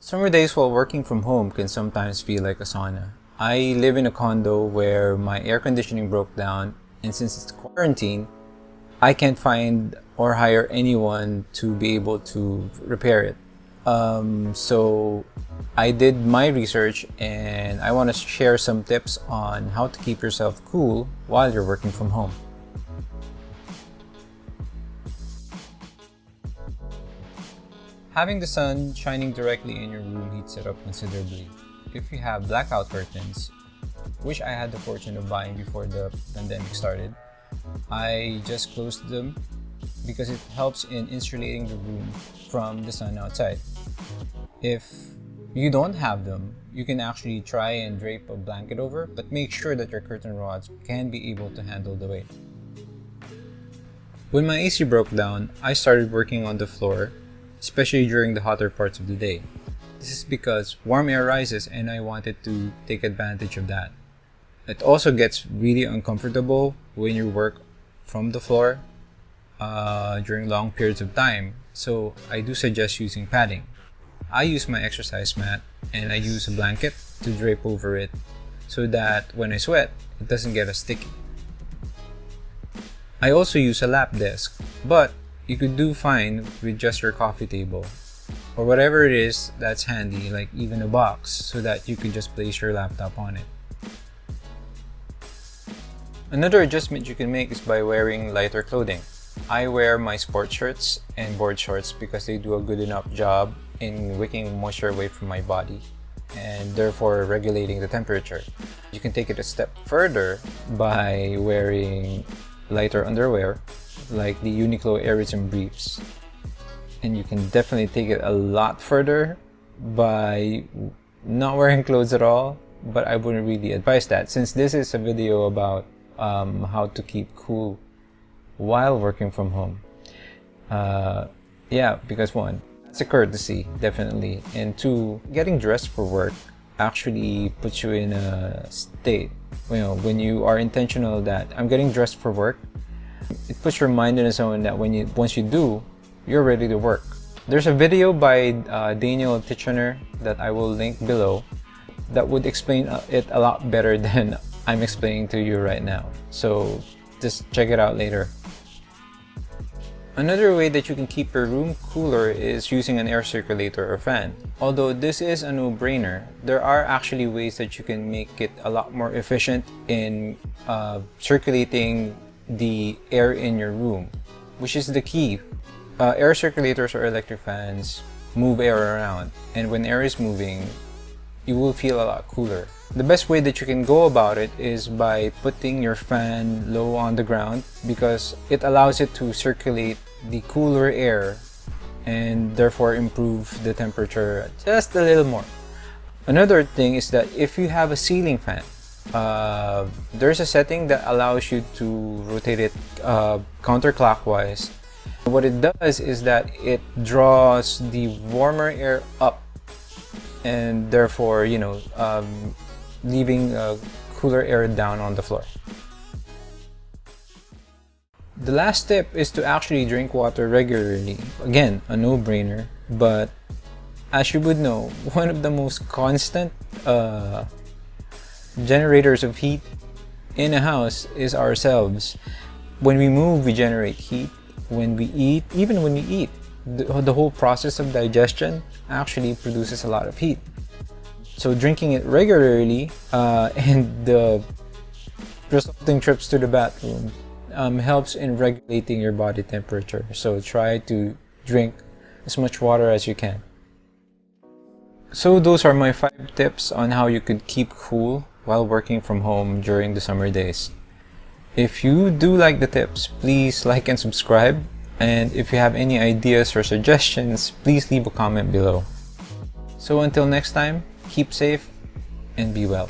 Summer days while working from home can sometimes feel like a sauna. I live in a condo where my air conditioning broke down, and since it's quarantine, I can't find or hire anyone to be able to repair it. So I did my research and I want to share some tips on how to keep yourself cool while you're working from home. Having the sun shining directly in your room heats it up considerably. If you have blackout curtains, which I had the fortune of buying before the pandemic started, I just closed them because it helps in insulating the room from the sun outside. If you don't have them, you can actually try and drape a blanket over, but make sure that your curtain rods can be able to handle the weight. When my AC broke down, I started working on the floor, especially during the hotter parts of the day. This is because warm air rises and I wanted to take advantage of that. It also gets really uncomfortable when you work from the floor during long periods of time, so I do suggest using padding. I use my exercise mat and I use a blanket to drape over it so that when I sweat, it doesn't get as sticky. I also use a lap desk, but you could do fine with just your coffee table or whatever it is that's handy, like even a box, so that you can just place your laptop on it. Another adjustment you can make is by wearing lighter clothing. I wear my sports shirts and board shorts because they do a good enough job in wicking moisture away from my body and therefore regulating the temperature. You can take it a step further by wearing lighter underwear like the Uniqlo Airism briefs, and you can definitely take it a lot further by not wearing clothes at all, but I wouldn't really advise that since this is a video about how to keep cool while working from home. Because one, it's a courtesy, definitely, and two, getting dressed for work actually puts you in a state, when you are intentional that I'm getting dressed for work, it puts your mind in a zone that once you do, you're ready to work. There's a video by Daniel Titchener that I will link below that would explain it a lot better than I'm explaining to you right now. So just check it out later. Another way that you can keep your room cooler is using an air circulator or fan. Although this is a no-brainer, there are actually ways that you can make it a lot more efficient in circulating the air in your room, which is the key. Air circulators or electric fans move air around, and when air is moving, you will feel a lot cooler. The best way that you can go about it is by putting your fan low on the ground because it allows it to circulate the cooler air and therefore improve the temperature just a little more. Another thing is that if you have a ceiling fan, there's a setting that allows you to rotate it counterclockwise. What it does is that it draws the warmer air up and therefore, leaving cooler air down on the floor. The last tip is to actually drink water regularly. Again, a no-brainer, but as you would know, one of the most constant generators of heat in a house is ourselves. When we move, we generate heat. When we eat, even when we eat, the whole process of digestion actually produces a lot of heat. So drinking it regularly and the resulting trips to the bathroom helps in regulating your body temperature. So try to drink as much water as you can. So those are my 5 tips on how you could keep cool while working from home during the summer days. If you do like the tips, please like and subscribe. And if you have any ideas or suggestions, please leave a comment below. So until next time, keep safe and be well.